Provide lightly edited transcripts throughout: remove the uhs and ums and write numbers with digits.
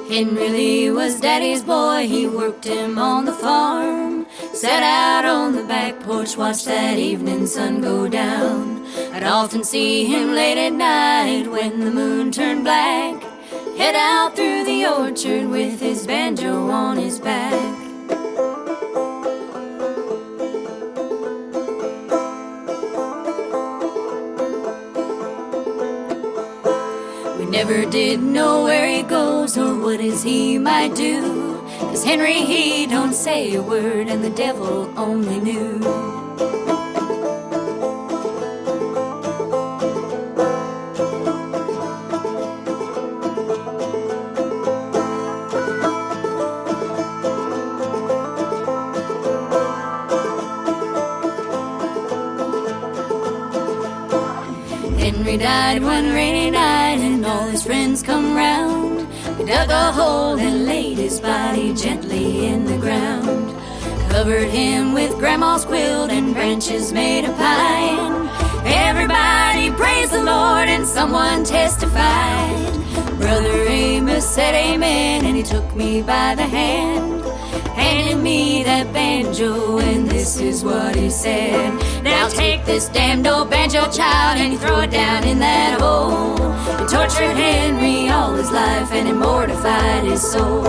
Henry Lee was Daddy's boy, he worked him on the farm. Sat out on the back porch, watched that evening sun go down. I'd often see him late at night when the moon turned black, head out through the orchard with his banjo on his back. We never did know where he goes or what is he might do, 'cause Henry, he don't say a word and the devil only knew. Henry died one rainy night and all his friends come round. We dug a hole and laid his body gently in the ground. Covered him with Grandma's quilt and branches made of pine. Everybody praised the Lord and someone testified. Brother Amos said amen and he took me by the hand, handed me that banjo, and this is what he said. Now take this damned old banjo, child, and you throw it down in that hole. He tortured Henry all his life and he mortified his soul.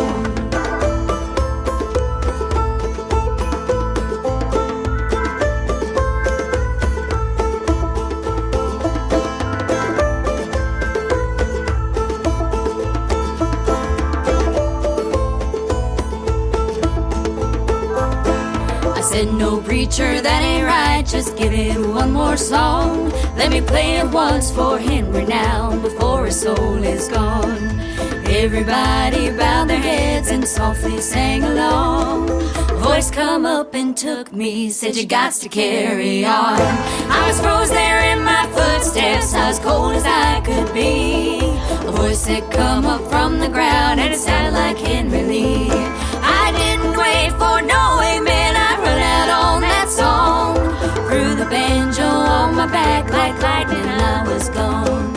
Said, no preacher, that ain't right, just give it one more song. Let me play it once for Henry now, before his soul is gone. Everybody bowed their heads and softly sang along. A voice come up and took me, said you gots to carry on. I was froze there in my footsteps, I was cold as I could be. A voice said come up from the ground and it sounded like Henry Lee. I didn't wait for no amen, I run out on that song. Threw the banjo on my back like lightning, I was gone.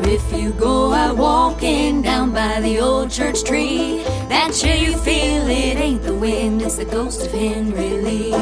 If you go out walking down by the old church tree, that chill you feel, it ain't the wind, it's the ghost of Henry Lee.